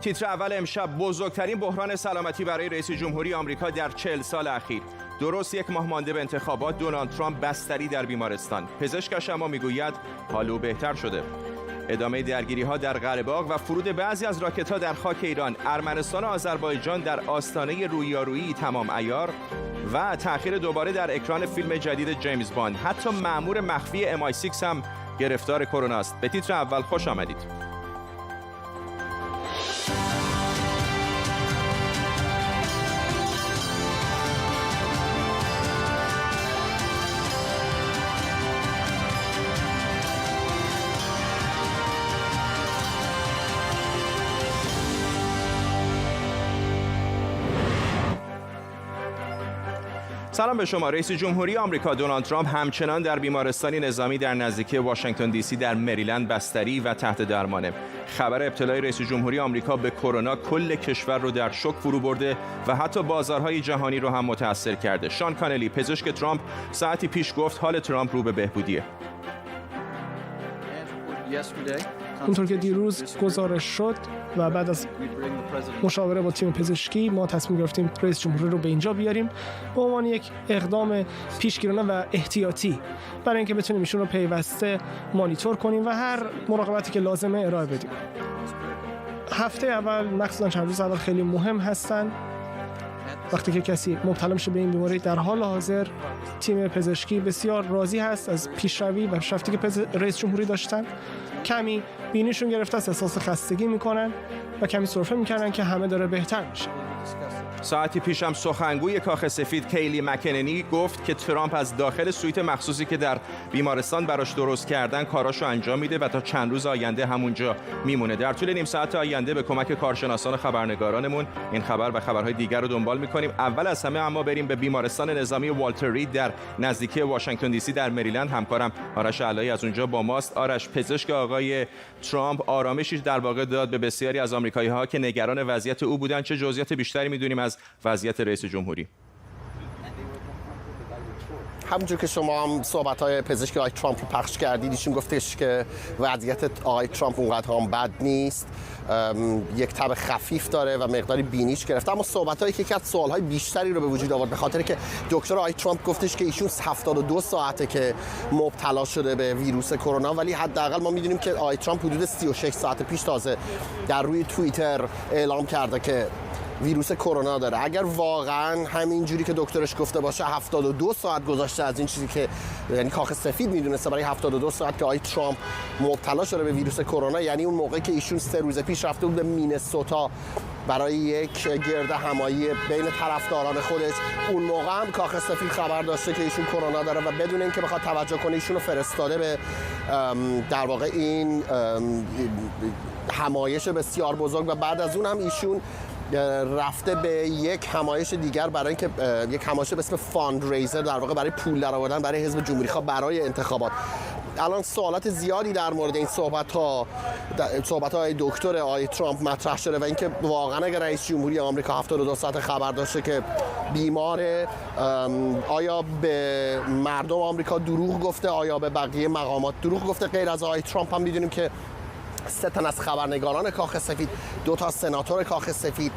تیتر اول امشب: بزرگترین بحران سلامتی برای رئیس جمهوری آمریکا در 40 سال اخیر. درست یک ماه مانده به انتخابات، دونالد ترامپ بستری در بیمارستان. پزشکش اما میگوید حال او بهتر شده. ادامه درگیری‌ها در قره‌باغ و فرود بعضی از راکت‌ها در خاک ایران. ارمنستان و آذربایجان در آستانه رویارویی تمام عیار و تأخیر دوباره در اکران فیلم جدید جیمز باند. حتی مأمور مخفی MI6 هم گرفتار کرونا است. به تیتر اول خوش آمدید. سلام به شما. رئیس جمهوری آمریکا دونالد ترامپ همچنان در بیمارستانی نظامی در نزدیکی واشنگتن دی سی در مریلند بستری و تحت درمانه. خبر ابتلای رئیس جمهوری آمریکا به کرونا کل کشور رو در شوک فرو برده و حتی بازارهای جهانی رو هم متاثر کرده. شان کانلی، پزشک ترامپ، ساعتی پیش گفت حال ترامپ رو به بهبودیه. اونطور که دیروز گزارش شد و بعد از مشاوره با تیم پزشکی ما تصمیم گرفتیم رئیس جمهوری رو به اینجا بیاریم به عنوان یک اقدام پیشگیرانه و احتیاطی برای اینکه بتونیم ایشون رو پیوسته مانیتور کنیم و هر مراقبتی که لازمه ارائه بدیم. هفته اول، مخصوصا چند روز اول خیلی مهم هستن. وقتی که کسی مبتلا میشه به این بیماری، در حال حاضر تیم پزشکی بسیار راضی هست از پیشروی و پیشرفتی که رئیس جمهوری داشتن. کمی بینیشون گرفته است، احساس خستگی میکنن و کمی سرفه میکنن که همه داره بهتر میشه. ساعتی پیشم سخنگوی کاخ سفید کیلی مکننی گفت که ترامپ از داخل سویت مخصوصی که در بیمارستان براش درست کردن کاراشو انجام میده و تا چند روز آینده همونجا میمونه. در طول نیم ساعت آینده به کمک کارشناسان و خبرنگارانمون این خبر و خبرهای دیگر رو دنبال میکنیم. اول از همه اما بریم به بیمارستان نظامی والتر رید در نزدیکی واشنگتن دی سی در مریلند. همکارم آرش علایی از اونجا با ماست. آرش، پزشک آقای ترامپ آرامشی در واقع داد به بسیاری از آمریکایی‌ها که نگران وضعیت او بودن. چه جزئیات بیشتری میدونیم از وضعیت رئیس جمهوری؟ همونجور که شما هم صحبت‌های پزشک آقای ترامپ رو پخش کردید، ایشون گفتش که وضعیت آقای ترامپ اونقدر هم بد نیست، یک تب خفیف داره و مقداری بینیش گرفته. اما صحبت‌هایی که کرد سوال‌های بیشتری رو به وجود آورد، به خاطر که دکتر آقای ترامپ گفتش که ایشون 72 ساعته که مبتلا شده به ویروس کرونا، ولی حداقل ما می‌دونیم که آقای ترامپ حدود 36 ساعت پیش تازه در روی توییتر اعلام کرده که ویروس کرونا داره. اگر واقعا همین جوری که دکترش گفته باشه 72 ساعت گذشته از این چیزی که یعنی کاخ سفید میدونسته برای 72 ساعت که آقای ترامپ مبتلا شده به ویروس کرونا، یعنی اون موقع که ایشون 3 روز پیش رفته بود به مینسوتا برای یک گرد همایی بین طرفداران خودش، اون موقع هم کاخ سفید خبر داشته که ایشون کرونا داره و بدون اینکه بخواد توجه کنه ایشون رو فرستاده به در واقع این همایش بسیار بزرگ و بعد از اون هم ایشون رفته به یک همایش دیگر برای اینکه یک همایش به اسم فاندریزر، در واقع برای پول درآوردن برای حزب جمهوری خواه برای انتخابات. الان سوالات زیادی در مورد این صحبت‌های دکتر آقای ترامپ مطرح شده و اینکه واقعا اگر رئیس جمهوری آمریکا 72 ساعت خبر داشته که بیماره، آیا به مردم آمریکا دروغ گفته، آیا به بقیه مقامات دروغ گفته؟ غیر از آقای ترامپ هم می‌دونیم که 3 تن از خبرنگاران کاخ سفید، 2 تا سناتور کاخ سفید،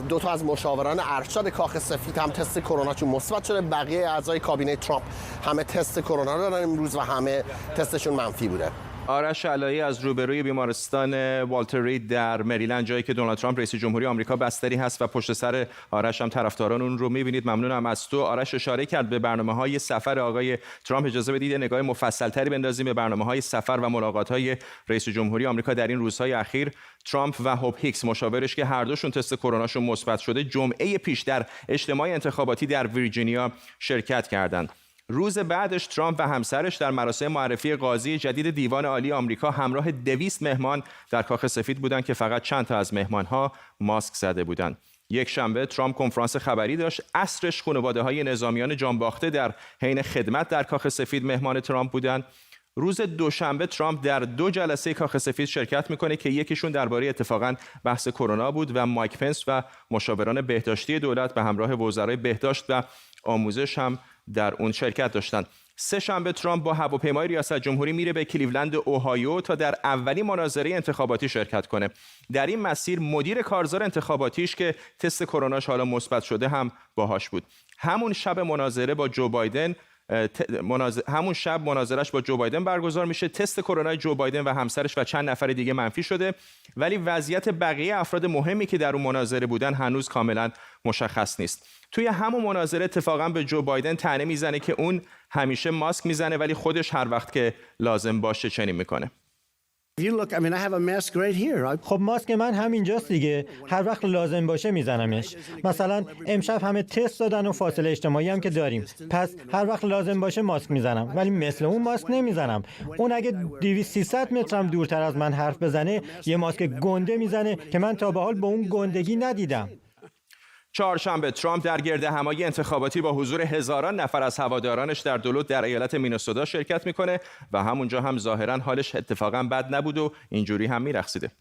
2 تا از مشاوران ارشد کاخ سفید هم تست کروناشون مثبت شده. بقیه اعضای کابینه ترامپ همه تست کرونا دارن امروز و همه تستشون منفی بوده. آرش علایی از روبروی بیمارستان والتر رید در مریلند، جایی که دونالد ترامپ رئیس جمهوری آمریکا بستری هست و پشت سر آرش هم طرفداران اون رو می‌بینید. ممنونم از تو. آرش اشاره کرد به برنامه‌های سفر آقای ترامپ. اجازه بدید نگاه مفصل‌تری بندازیم به برنامه‌های سفر و ملاقات‌های رئیس جمهوری آمریکا در این روزهای اخیر. ترامپ و هوب هیکس مشاورش که هر دوشون تست کروناشون مثبت شده، جمعه پیش در اجتماع انتخاباتی در ویرجینیا شرکت کردند. روز بعدش ترامپ و همسرش در مراسم معرفی قاضی جدید دیوان عالی آمریکا همراه 200 مهمان در کاخ سفید بودند که فقط چند تا از مهمانها ماسک زده بودند. یک شنبه ترامپ کنفرانس خبری داشت. عصرش خانواده‌های نظامیان جانباخته در حین خدمت در کاخ سفید مهمان ترامپ بودند. روز دوشنبه ترامپ در 2 جلسه کاخ سفید شرکت میکنه که یکیشون درباره اتفاقاً بحث کرونا بود و مایک پنس و مشاوران بهداشتی دولت به همراه وزرای بهداشت و آموزش هم در اون شرکت داشتند. سه‌شنبه ترامپ با هواپیمای ریاست جمهوری میره به کلیولند اوهایو تا در اولین مناظره انتخاباتی شرکت کنه. در این مسیر مدیر کارزار انتخاباتیش که تست کروناش حالا مثبت شده هم باهاش بود. همون شب مناظرش با جو بایدن برگزار میشه. تست کرونا جو بایدن و همسرش و چند نفر دیگه منفی شده، ولی وضعیت بقیه افراد مهمی که در اون مناظره بودن هنوز کاملا مشخص نیست. توی همون مناظره اتفاقا به جو بایدن طعنه میزنه که اون همیشه ماسک میزنه ولی خودش هر وقت که لازم باشه چنین میکنه. خب ماسک من همینجاست دیگه، هر وقت لازم باشه میزنمش. مثلا امشب همه تست دادن و فاصله اجتماعی هم که داریم، پس هر وقت لازم باشه ماسک میزنم، ولی مثل اون ماسک نمیزنم. اون اگه 200-300 مترم دورتر از من حرف بزنه یه ماسک گنده میزنه که من تا به حال به اون گندگی ندیدم. چهارشنبه ترامپ در گردهمایی انتخاباتی با حضور هزاران نفر از هوادارانش در دولت در ایالت مینسوتا شرکت میکنه و همونجا هم ظاهرا حالش اتفاقا بد نبود و اینجوری هم میرقصیده.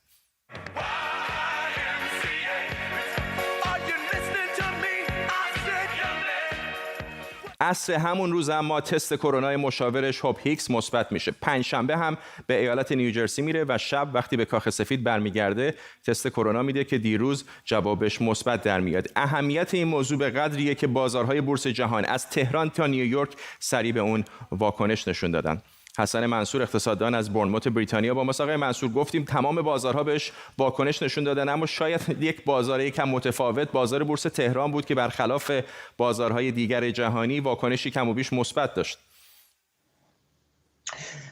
عصر همون روز اما تست کرونا مشاورش هوب هیکس مثبت میشه. پنجشنبه هم به ایالت نیوجرسی میره و شب وقتی به کاخ سفید برمیگرده تست کرونا میده که دیروز جوابش مثبت در میاد. اهمیت این موضوع به قدریه که بازارهای بورس جهان از تهران تا نیویورک سریع به اون واکنش نشون دادن. حسن منصور اقتصاددان از بورنموت بریتانیا با ما. آقای منصور، گفتیم تمام بازارها بهش واکنش نشون دادن، اما شاید یک بازار یکم متفاوت بازار بورس تهران بود که برخلاف بازارهای دیگر جهانی واکنشی کم و بیش مثبت داشت.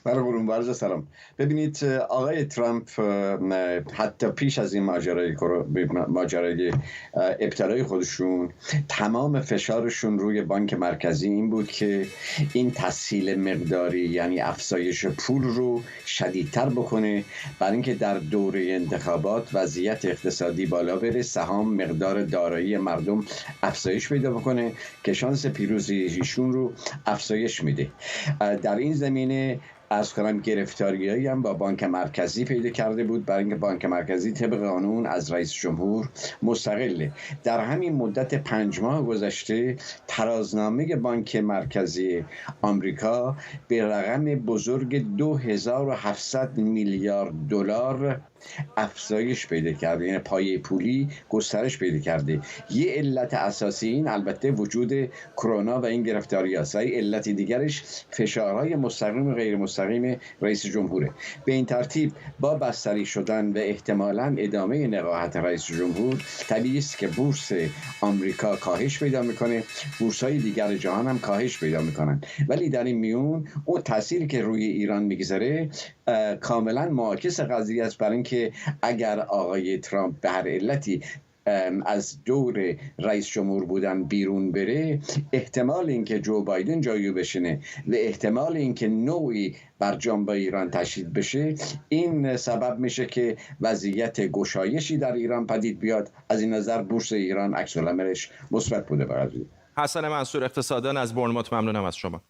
برای قرون سلام. ببینید آقای ترامپ حتی پیش از این ماجرای ابتلای خودشون تمام فشارشون روی بانک مرکزی این بود که این تسهیل مقداری یعنی افزایش پول رو شدیدتر بکنه برای اینکه در دوره انتخابات وضعیت اقتصادی بالا بره، سهام مقدار دارایی مردم افزایش پیدا بکنه که شانس پیروزیشون رو افزایش میده. در این زمینه از کنم گرفتاریایی هم با بانک مرکزی پیدا کرده بود برای اینکه بانک مرکزی طبق قانون از رئیس جمهور مستقله. در همین مدت 5 ماه گذشته ترازنامه بانک مرکزی آمریکا به رقم بزرگ 2700 میلیارد دلار افزایش پیدا کرده، یعنی پایه پولی گسترش پیدا کرده. یه علت اساسی این البته وجود کرونا و این گرفتاری است. علت دیگرش فشارهای مستقیم و غیر مستقیم رئیس جمهوره. به این ترتیب با بستری شدن و احتمالاً ادامه نقاهت رئیس جمهور طبیعی است که بورس آمریکا کاهش پیدا میکنه، بورس‌های دیگر جهان هم کاهش پیدا میکنن، ولی در این میون اون تأثیری که روی ایران میگذاره کاملا معاکس قضیه است. برای اینکه اگر آقای ترامپ به هر علتی از دور رئیس جمهور بودن بیرون بره، احتمال اینکه جو بایدن جایو بشینه و احتمال اینکه نوعی برجام با ایران تشدید بشه، این سبب میشه که وضعیت گشایشی در ایران پدید بیاد. از این نظر بورس ایران عکس العملش مثبت بوده. برای حسن منصور اقتصاددان از بورنموت ممنونم از شما.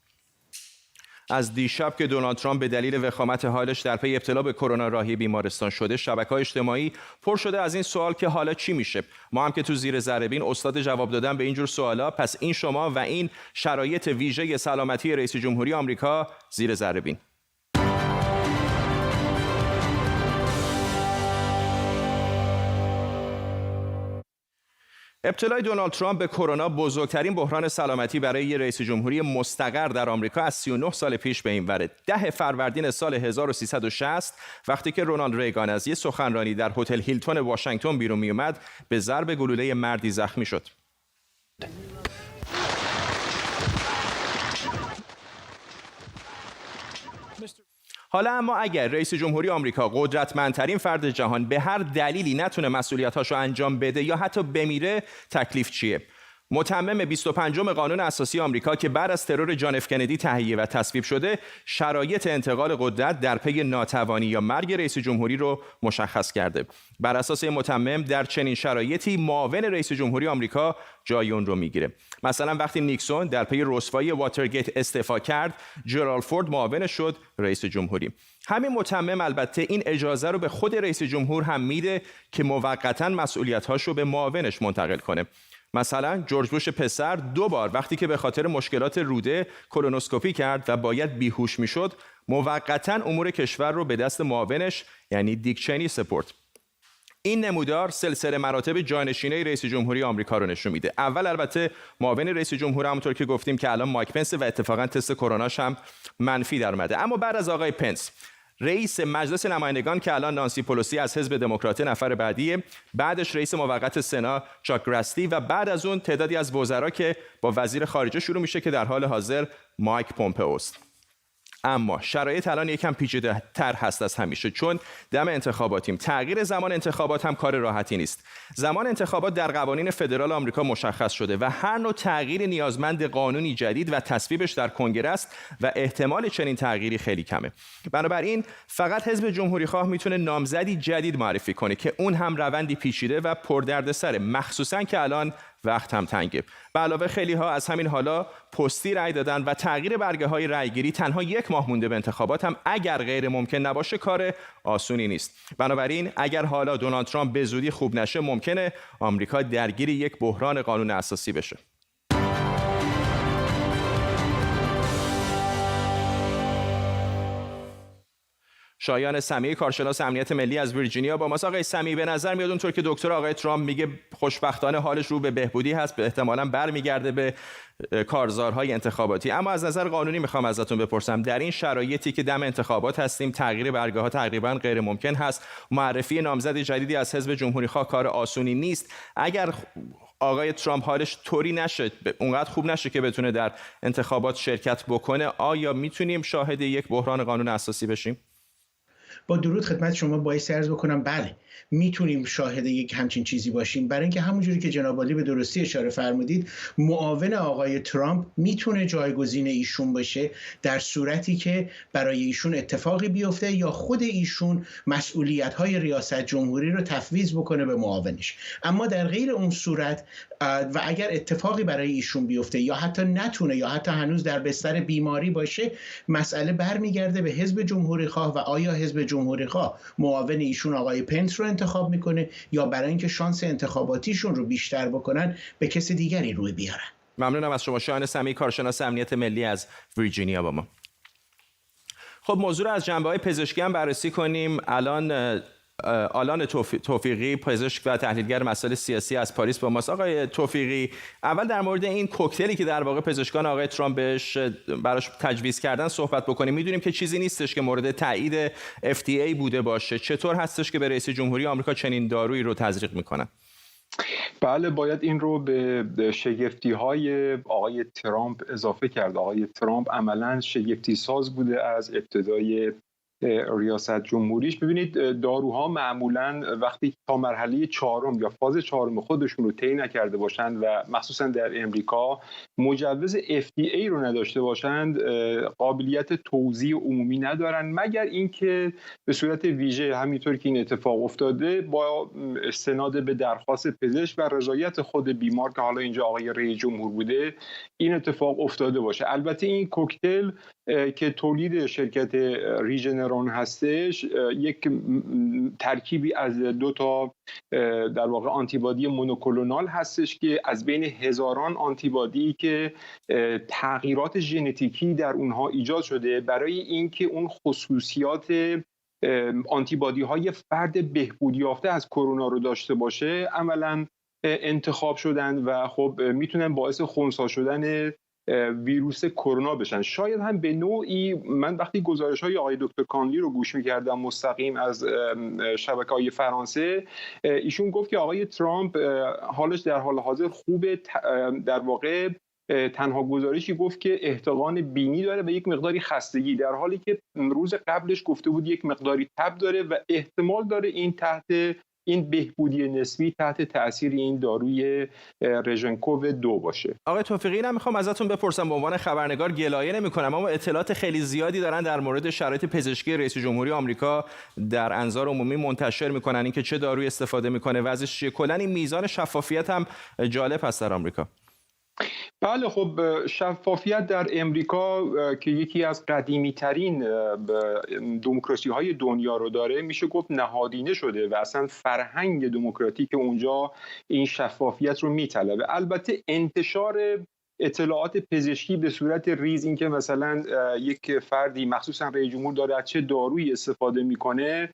از دیشب که دونالد ترامپ به دلیل وخامت حالش در پی ابتلا به کرونا راهی بیمارستان شده، شبکه‌های اجتماعی پر شده از این سوال که حالا چی میشه. ما هم که تو زیر ذره بین استاد جواب دادن به اینجور سوالا، پس این شما و این شرایط ویژه سلامتی رئیس جمهوری آمریکا زیر ذره بین. ابتلای دونالد ترامپ به کرونا بزرگترین بحران سلامتی برای یک رئیس جمهوری مستقر در آمریکا از 39 سال پیش به این وره. 10 فروردین سال 1360 وقتی که رونالد ریگان از یک سخنرانی در هتل هیلتون واشنگتن بیرون می اومد، به ضرب گلوله مردی زخمی شد. حالا اما اگر رئیس جمهوری آمریکا قدرتمندترین فرد جهان به هر دلیلی نتونه مسئولیتاشو انجام بده یا حتی بمیره، تکلیف چیه؟ متمم 25 قانون اساسی آمریکا که بعد از ترور جان اف کندی تهیه و تصویب شده، شرایط انتقال قدرت در پی ناتوانی یا مرگ رئیس جمهوری رو مشخص کرده. بر اساس متمم در چنین شرایطی معاون رئیس جمهوری آمریکا جای اون رو میگیره. مثلا وقتی نیکسون در پی رسوایی واترگیت استعفا کرد، جرالد فورد معاون شد رئیس جمهوری. همین متمم البته این اجازه رو به خود رئیس جمهور هم میده که موقتا مسئولیت‌هاش رو به معاونش منتقل کنه. مثلا جورج بوش پسر 2 بار وقتی که به خاطر مشکلات روده کولونوسکوپی کرد و باید بیهوش میشد، موقتا امور کشور رو به دست معاونش یعنی دیک چینی سپرد. این نمودار سلسله مراتب جانشینی رئیس جمهوری آمریکا رو نشون میده. اول البته معاون رئیس جمهور، همونطور که گفتیم که الان مایک پنس، و اتفاقا تست کروناش هم منفی در اومده. اما بعد از آقای پنس، رئیس مجلس نمایندگان که الان نانسی پلوسی از حزب دموکرات نفر بعدیه، بعدش رئیس موقت سنا چاک گراستی و بعد از اون تعدادی از وزرا که با وزیر خارجه شروع میشه که در حال حاضر مایک پومپئوست. اما شرایط الان یکم پیچیده‌تر هست از همیشه، چون دم انتخاباتیم. تغییر زمان انتخابات هم کار راحتی نیست. زمان انتخابات در قوانین فدرال آمریکا مشخص شده و هر نوع تغییر نیازمند قانونی جدید و تصویبش در کنگره است و احتمال چنین تغییری خیلی کمه. بنابراین فقط حزب جمهوری‌خواه میتونه نامزدی جدید معرفی کنه که اون هم روندی پیچیده و پردردسره، مخصوصاً که الان وقت هم تنگه. به علاوه خیلی ها از همین حالا پستی رأی دادن و تغییر برگه های رأیگیری تنها 1 ماه مونده به انتخابات هم اگر غیر ممکن نباشه کار آسونی نیست. بنابراین اگر حالا دونالد ترامپ به زودی خوب نشه، ممکنه آمریکا درگیر یک بحران قانون اساسی بشه. شایان سمیعی، کارشناس امنیت ملی از ویرجینیا با ماست. آقای سمیعی، به نظر میاد اونطور که دکتر آقای ترامپ میگه خوشبختانه حالش رو به بهبودی هست، به احتمالاً برمیگرده به کارزارهای انتخاباتی. اما از نظر قانونی میخوام ازتون بپرسم، در این شرایطی که دم انتخابات هستیم، تغییر برگه ها تقریبا غیر ممکن هست، معرفی نامزد جدیدی از حزب جمهوری خواه کار آسونی نیست. اگر آقای ترامپ حالش طوری نشه، اونقدر خوب نشه که بتونه در انتخابات شرکت بکنه، آیا میتونیم شاهد یک بحران قانون اساسی بشیم؟ با درود خدمت شما بایستی عرض بکنم بله میتونیم شاهد یک همچین چیزی باشیم، برای اینکه همونجوری که جناب عالی به درستی اشاره فرمودید، معاون آقای ترامپ میتونه جایگزین ایشون باشه در صورتی که برای ایشون اتفاقی بیفته یا خود ایشون مسئولیت‌های ریاست جمهوری رو تفویض بکنه به معاونش. اما در غیر اون صورت و اگر اتفاقی برای ایشون بیفته یا حتی نتونه یا حتی هنوز در بستر بیماری باشه، مسئله برمیگرده به حزب جمهوری خواه و آیا حزب جمهوری خواه معاون ایشون آقای پنس رو انتخاب میکنه یا برای اینکه شانس انتخاباتیشون رو بیشتر بکنن به کسی دیگری روی بیارن. ممنونم از شما. شایان سمیعی، کارشناس امنیت ملی از ویرجینیا با ما. خب موضوع رو از جنبه‌های پزشکی هم بررسی کنیم. آلان توفیقی، پزشک و تحلیلگر مسائل سیاسی از پاریس با ماست. آقای توفیقی، اول در مورد این کوکتلی که در واقع پزشکان آقای ترامپ براش تجویز کردن صحبت بکنیم. میدونیم که چیزی نیستش که مورد تایید FDA بوده باشه. چطور هستش که به رئیس جمهوری آمریکا چنین دارویی رو تزریق میکنن؟ بله، باید این رو به شگفتی‌های آقای ترامپ اضافه کرد. آقای ترامپ عملاً شگفتی ساز بوده از ابتدای ریاست جمهوریش. ببینید داروها معمولاً وقتی تا مرحله 4 یا فاز 4 خودشون رو طی نکرده باشند و مخصوصاً در امریکا مجوز FDA رو نداشته باشند، قابلیت توزیع عمومی ندارن، مگر اینکه به صورت ویژه همینطور که این اتفاق افتاده با استناد به درخواست پزشک و رضایت خود بیمار که حالا اینجا آقای رئیس جمهور بوده این اتفاق افتاده باشه. البته این کوکتل که تولید شرکت ریژنرون هستش یک ترکیبی از 2 تا در واقع آنتیبادی مونوکلونال هستش که از بین هزاران آنتیبادی که تغییرات ژنتیکی در اونها ایجاد شده برای اینکه اون خصوصیات آنتیبادی های فرد بهبود یافته از کرونا رو داشته باشه عملاً انتخاب شدن و خب میتونن باعث خنثی شدن ویروس کرونا بشن. شاید هم به نوعی من وقتی گزارش‌های آقای دکتر کانلی رو گوش می‌کردم مستقیم از شبکه‌های فرانسه، ایشون گفت که آقای ترامپ حالش در حال حاضر خوبه. در واقع تنها گزارشی گفت که احتقان بینی داره و یک مقداری خستگی، در حالی که روز قبلش گفته بود یک مقداری تب داره و احتمال داره این بهبودی نسبی تحت تأثیر این داروی رژنکوو 2 باشه. آقای توفیقی، من میخوام ازتون بپرسم، به عنوان خبرنگار گلایه نمی‌کنم اما اطلاعات خیلی زیادی دارن در مورد شرایط پزشکی رئیس جمهوری آمریکا در انظار عمومی منتشر میکنن، اینکه چه دارویی استفاده میکنه، وضعش چیه، کلا این میزان شفافیت هم جالب هست در آمریکا. بله، خب شفافیت در امریکا که یکی از قدیمی ترین دموکراسی های دنیا رو داره، میشه گفت نهادینه شده و اصلا فرهنگ دموکراتیک اونجا این شفافیت رو میطلبه. البته انتشار اطلاعات پزشکی به صورت ریز، این که مثلا یک فردی مخصوصا رئیس جمهور داره از چه دارویی استفاده میکنه،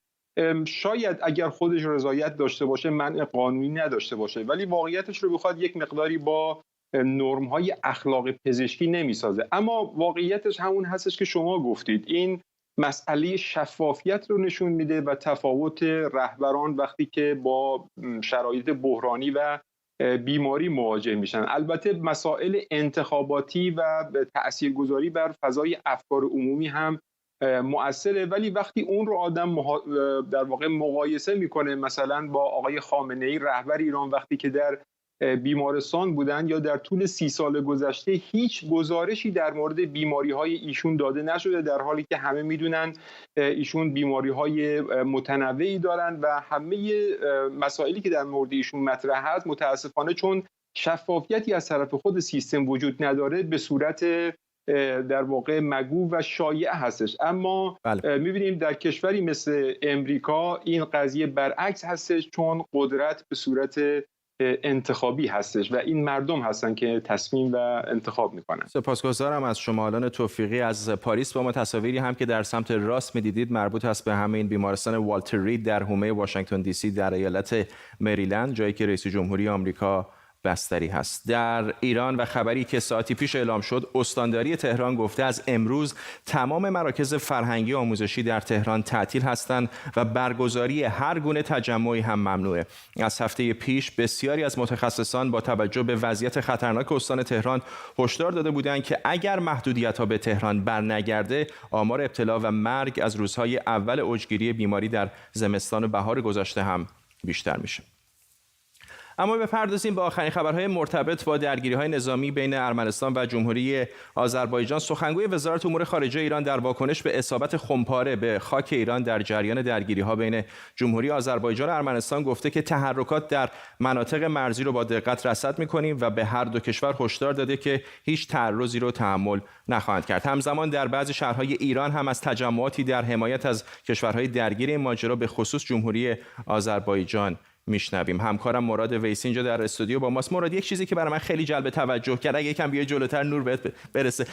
شاید اگر خودش رضایت داشته باشه منع قانونی نداشته باشه، ولی واقعیتش رو بخواد یک مقداری با نرم‌های اخلاق پزشکی نمیسازه. اما واقعیتش همون هستش که شما گفتید، این مسئله شفافیت رو نشون میده و تفاوت رهبران وقتی که با شرایط بحرانی و بیماری مواجه میشن. البته مسائل انتخاباتی و تاثیرگذاری بر فضای افکار عمومی هم مؤثره، ولی وقتی اون رو آدم در واقع مقایسه میکنه مثلا با آقای خامنه‌ای رهبر ایران، وقتی که در بیمارستان بودن یا در طول 30 سال گذشته هیچ گزارشی در مورد بیماری‌های ایشون داده نشده، در حالی که همه میدونن ایشون بیماری‌های متنوعی دارن و همه مسائلی که در مورد ایشون مطرح هست متاسفانه چون شفافیتی از طرف خود سیستم وجود نداره به صورت در واقع مگو و شایع هستش. اما می‌بینیم در کشوری مثل امریکا این قضیه برعکس هستش، چون قدرت به صورت انتخابی هستش و این مردم هستن که تصمیم و انتخاب میکنن. سپاسگزارم از شما. آلان توفیقی از پاریس با ما تصاویری هم که در سمت راست می‌دیدید مربوط است به همین بیمارستان والتر رید در حومه واشنگتن دی سی در ایالت مریلند، جایی که رئیس جمهوری آمریکا بستری هست. در ایران و خبری که ساعتی پیش اعلام شد، استانداری تهران گفته از امروز تمام مراکز فرهنگی آموزشی در تهران تعطیل هستند و برگزاری هر گونه تجمعی هم ممنوعه. از هفته پیش بسیاری از متخصصان با توجه به وضعیت خطرناک استان تهران هشدار داده بودند که اگر محدودیت‌ها به تهران برنگرده، آمار ابتلا و مرگ از روزهای اول اوجگیری بیماری در زمستان و بهار گذشته هم بیشتر میشه. اما بپردازیم به آخرین خبرهای مرتبط با درگیری‌های نظامی بین ارمنستان و جمهوری آذربایجان. سخنگوی وزارت امور خارجه ایران در واکنش به اصابت خمپاره به خاک ایران در جریان درگیری‌ها بین جمهوری آذربایجان و ارمنستان گفته که تحرکات در مناطق مرزی رو با دقت رصد می‌کنیم و به هر دو کشور هشدار داده که هیچ تعرضی رو تحمل نخواهند کرد. همزمان در بعضی شهرهای ایران هم از تجمعاتی در حمایت از کشورهای درگیر این ماجرا به خصوص جمهوری آذربایجان میشنویم. همکارم مراد ویسی اینجا در استودیو با ماست. مراد، یک چیزی که برای من خیلی جلب توجه کرد، اگه یکم بیای جلوتر نور بهت برسه،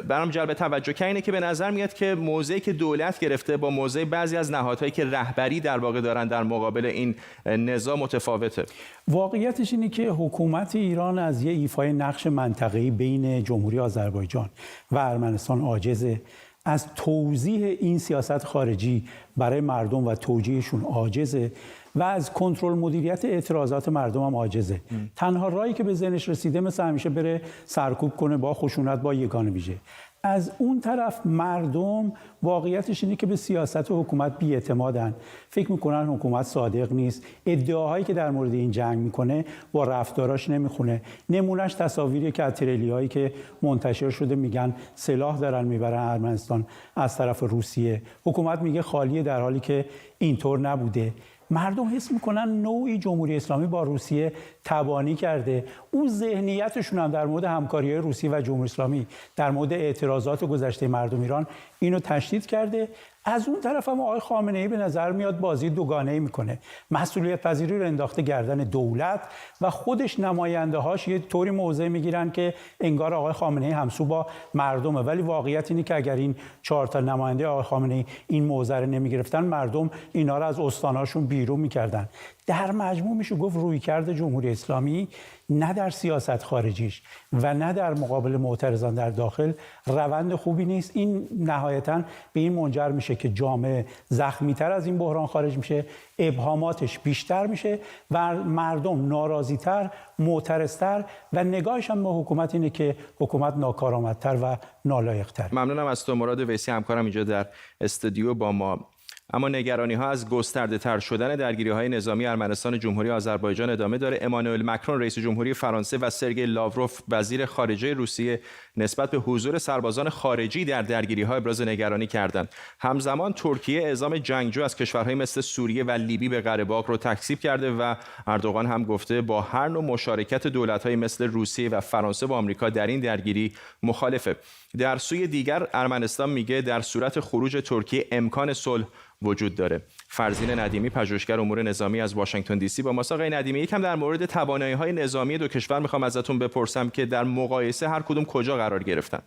برام جلب توجه کرد اینه که به نظر میاد که موضعی که دولت گرفته با موضع بعضی از نهادهایی که رهبری در واقع دارن در مقابل این نظام متفاوته. واقعیتش اینه که حکومت ایران از یه ایفای نقش منطقه‌ای بین جمهوری آذربایجان و ارمنستان عاجزه، از توضیح این سیاست خارجی برای مردم و توجیهشون عاجزه و از کنترل مدیریت اعتراضات مردم هم عاجزه. تنها راهی که به ذهنش رسیده مثل همیشه بره سرکوب کنه با خشونت با یگان ویژه. از اون طرف مردم واقعیتش اینه که به سیاست و حکومت بی‌اعتمادن، فکر میکنن حکومت صادق نیست، ادعاهایی که در مورد این جنگ میکنه با رفتاراش نمیخونه. نمونهش تصاویری که از تریلی‌هایی که منتشر شده میگن سلاح دارن میبرن ارمنستان از طرف روسیه، حکومت میگه خالیه، در حالی که اینطور نبوده. مردم حس میکنن نوعی جمهوری اسلامی با روسیه تبانی کرده. اون ذهنیتشون هم در مورد همکاری‌های روسیه و جمهوری اسلامی در مورد اعتراضات گذشته مردم ایران اینو تشدید کرده. از اون طرف هم آقای خامنه‌ای به نظر میاد بازی دوگانه‌ای میکنه، مسئولیت پذیری رو انداخته گردن دولت و خودش نماینده‌هاش یه طوری موضع میگیرن که انگار آقای خامنه‌ای همسو با مردمه، ولی واقعیت اینه که اگر این 4 تا نماینده آقای خامنه‌ای این موضع رو نمیگرفتن، مردم اینا رو از استاناشون بیرون میکردن. در مجموع میشه گفت رویکرد جمهوری اسلامی نه در سیاست خارجیش و نه در مقابل معترضان در داخل روند خوبی نیست. این نهایتاً به این منجر میشه که جامعه زخمی‌تر از این بحران خارج میشه، ابهاماتش بیشتر میشه و مردم ناراضی‌تر، معترض‌تر و نگاهش هم به حکومت اینه که حکومت ناکارآمدتر و نالایق‌تر. ممنونم از تو مراد ویسی، همکارم اینجا در استودیو با ما اما نگرانی‌ها از گسترده‌تر شدن درگیری‌های نظامی ارمنستان جمهوری آذربایجان ادامه داره. امانوئل مکرون رئیس جمهوری فرانسه و سرگئی لاوروف وزیر خارجه روسیه نسبت به حضور سربازان خارجی در درگیری‌ها ابراز نگرانی کردند. همزمان ترکیه اعزام جنگجو از کشورهای مثل سوریه و لیبی به قره باغ رو تکذیب کرده و اردوغان هم گفته با هر نوع مشارکت دولت‌های مثل روسیه و فرانسه و آمریکا در این درگیری مخالفه. در سوی دیگر ارمنستان میگه در صورت خروج ترکیه امکان صلح وجود داره. فرزین ندیمی پژوهشگر امور نظامی از واشنگتن دی سی با ماست. آقای ندیمی، یکم در مورد توانایی‌های نظامی دو کشور میخوام ازتون بپرسم که در مقایسه هر کدوم کجا قرار گرفتن.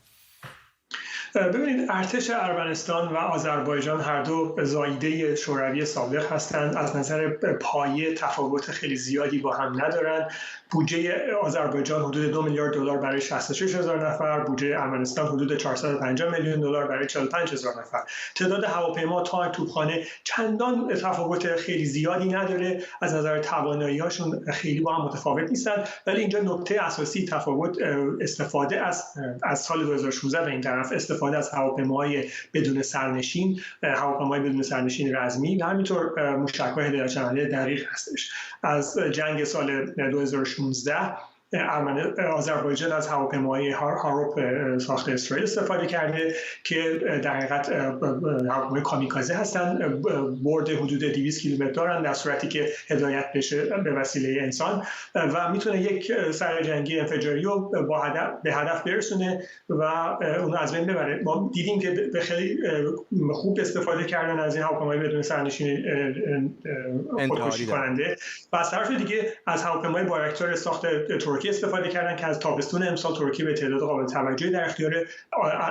ببینید، ارتش ارمنستان و آذربایجان هر دو زایده شوروی سابق هستند. از نظر پایه تفاوت خیلی زیادی با هم ندارند. بودجه آذربایجان حدود 2 میلیارد دلار برای 66,000 نفر، بودجه ارمنستان حدود 450 میلیون دلار برای 45,000 نفر. تعداد هواپیما، تانک، توپخانه چندان تفاوت خیلی زیادی نداره. از نظر توانایی‌هاشون خیلی با هم متفاوت نیستن، ولی اینجا نکته اساسی تفاوت استفاده از سال 2016 به این طرف استفاده از هواپیماهای بدون سرنشین، هواپیماهای بدون سرنشین رزمی و همینطور موشک‌های هدایت‌شونده دقیق هستش. از جنگ سال 2016 آذربایجان از هواپیماهای هاروپ ساخت اسرائیل استفاده کرده که در حقیقت هواپیمای کامیکازه هستند. برد حدود 200 کیلومتر دارن در صورتی که هدایت بشه به وسیله انسان و میتونه یک سرجنگی انفجاری رو به هدف برسونه و اون از بین ببره. ما دیدیم که به خیلی خوب استفاده کردن از این هواپیمای بدون سرنشین خودکشی کننده و از طرف دیگه از هواپیمای بایراکتار ساخت ترکیه استفاده کردن که از تابستون امسال ترکیه به تعداد قابل توجهی در اختیار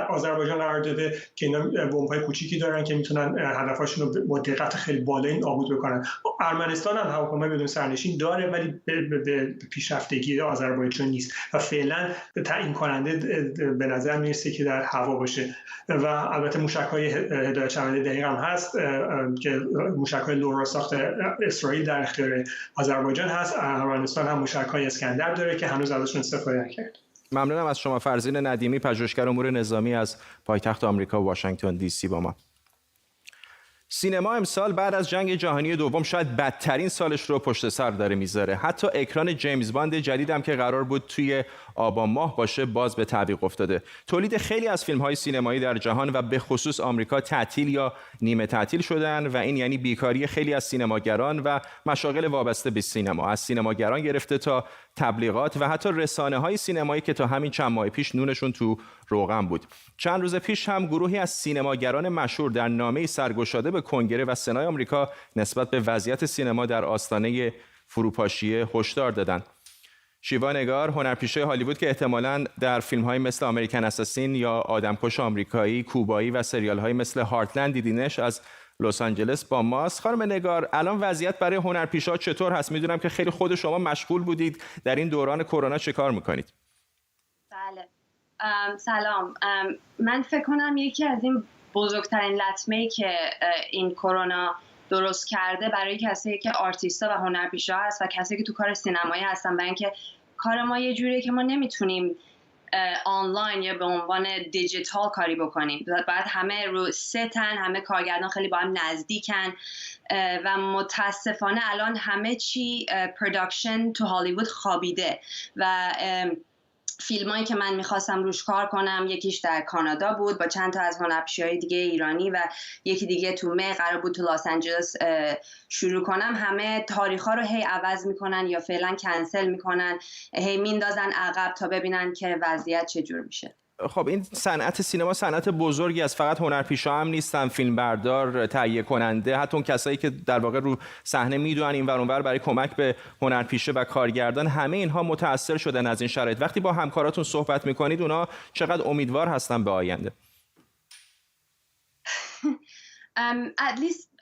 آذربایجان قرار داده که اینا بمب‌های کوچیکی دارن که میتونن هدفاشون رو با دقت خیلی بالایی نابود بکنن. ارمنستان هم هواپیمای بدون سرنشین داره ولی به پیشرفتگی آذربایجان نیست و فعلا تعیین کننده به نظر میرسه که در هوا باشه و البته موشک‌های هدایت‌شونده دقیق هم هست که موشک‌های لورا ساخت اسرائیل در اختیار آذربایجان هست. ارمنستان هم موشک‌های اسکندر داره که هنوز ازشون استفاده نکرد. ممنونم از شما. فرزین ندیمی پژوهشگر امور نظامی از پایتخت آمریکا واشنگتن دی سی با ما. سینما امسال بعد از جنگ جهانی دوم شاید بدترین سالش رو پشت سر داره میذاره. حتی اکران جیمز باند جدیدم که قرار بود توی آبان ماه باشه باز به تعویق افتاده. تولید خیلی از فیلم‌های سینمایی در جهان و به خصوص آمریکا تعطیل یا نیمه تعطیل شدن و این یعنی بیکاری خیلی از سینماگران و مشاغل وابسته به سینما، از سینماگران گرفته تا تبلیغات و حتی رسانه‌های سینمایی که تا همین چند ماه پیش نونشون تو روغن بود. چند روز پیش هم گروهی از سینماگران مشهور در نامه‌ای سرگشاده به کنگره و سنای آمریکا نسبت به وضعیت سینما در آستانه فروپاشی هشدار دادند. شیوا نگار، هنرپیشه هالیوود که احتمالاً در فیلم‌های مثل امریکن اساسین یا آدمکش آمریکایی، کوبایی و سریال‌های مثل هارتلند دیدینش، از لس آنجلس با ماست. خانم نگار، الان وضعیت برای هنرپیشه‌ها چطور هست؟ میدونم که خیلی خود شما مشغول بودید در این دوران کرونا، چه کار میکنید؟ بله، سلام. من فکر کنم یکی از این بزرگترین لطمه‌ای که این کرونا درست کرده برای کسی که آرتیستا و هنرپیشه‌ها هست و کسی که تو کار سینمایی هستن، برای اینکه کار ما یه جوریه که ما نمیتونیم آنلاین یا به عنوان دیجیتال کاری بکنیم. باید همه رو ستن، همه کارگردان خیلی با هم نزدیکن و متاسفانه الان همه چی پروداکشن تو هالیوود خوابیده و فیلمایی که من میخواستم روش کار کنم یکیش در کانادا بود با چند تا از هنرپیشه‌های دیگه ایرانی و یکی دیگه تو می قرار بود تو لس آنجلس شروع کنم. همه تاریخ‌ها رو هی عوض میکنن یا فعلا کنسل میکنن، هی میندازن عقب تا ببینن که وضعیت چجور میشه. خب این صنعت سینما صنعت بزرگی است، فقط هنرپیشه‌ها هم نیستن، فیلمبردار، تهیه کننده، حتی اون کسایی که در واقع رو صحنه میدونن این ور اون ور برای کمک به هنرپیشه و کارگردان، همه اینها متاثر شدن از این شرایط. وقتی با همکاراتون صحبت میکنید اونا چقدر امیدوار هستن به آینده؟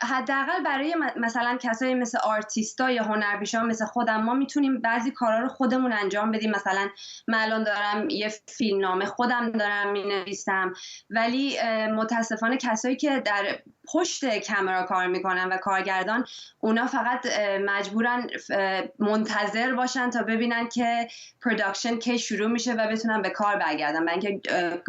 حداقل برای مثلا کسایی مثل آرتیستا یا هنرپیشه‌ها مثل خودم، ما میتونیم بعضی کارا رو خودمون انجام بدیم. مثلا من الان دارم یه فیلمنامه خودم دارم مینویسم، ولی متاسفانه کسایی که در پشت کامera کار میکنن و کارگردان، اونا فقط مجبورن منتظر باشن تا ببینن که پروداکشن کی شروع میشه و بتونن به کار برگردن، برای اینکه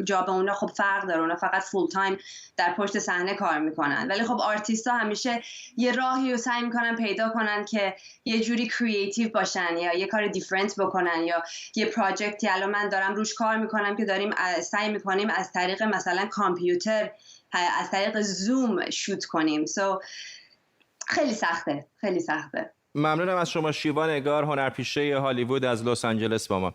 جاب اونا خب فرق داره، اونا فقط فول تایم در پشت صحنه کار میکنن. ولی خب آرتیستا همیشه یه راهی رو سعی میکنن پیدا کنن که یه جوری کریتیو باشن یا یه کار دیفرنت بکنن یا یه پراجکتی الان من دارم روش کار میکنم که داریم سعی میکنیم از طریق مثلا کامپیوتر از طریق زوم شوت کنیم. خیلی سخته. ممنونم از شما شیوا نگار، هنرپیشه هالیوود از لس آنجلس با ما.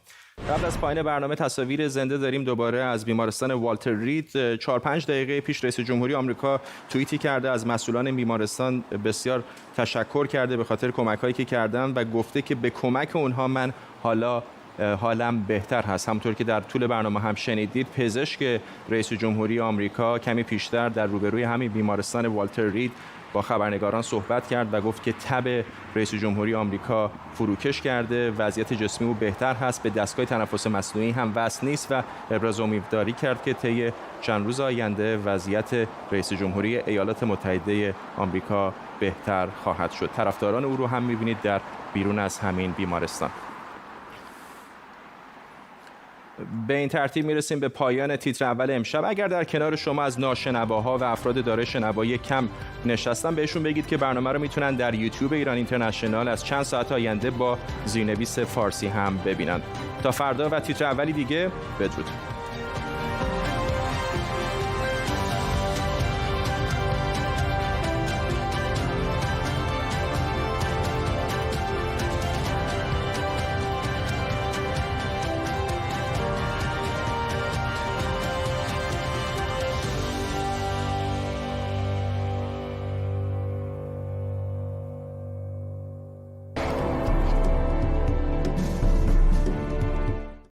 قبل از پایان برنامه تصاویر زنده داریم دوباره از بیمارستان والتر رید. 4-5 دقیقه پیش رئیس جمهوری آمریکا توییتی کرده، از مسئولان بیمارستان بسیار تشکر کرده به خاطر کمک‌هایی که کردن و گفته که به کمک اونها من حالم بهتر هست. همونطور که در طول برنامه هم شنیدید، پزشک رئیس جمهوری آمریکا کمی پیشتر در روبروی همین بیمارستان والتر رید با خبرنگاران صحبت کرد و گفت که تب رئیس جمهوری آمریکا فروکش کرده، وضعیت جسمی او بهتر هست، به دستگاه تنفس مصنوعی هم وصل نیست و ابراز امیدواری کرد که طی چند روز آینده وضعیت رئیس جمهوری ایالات متحده آمریکا بهتر خواهد شد. طرفداران او رو هم می‌بینید در بیرون از همین بیمارستان. به این ترتیب میرسیم به پایان تیتر اول امشب. اگر در کنار شما از ناشنواها و افراد دارای شنوایی کم نشستن، بهشون بگید که برنامه رو میتونن در یوتیوب ایران اینترنشنال از چند ساعت آینده با زیرنویس فارسی هم ببینن. تا فردا و تیتر اولی دیگه، بدرود.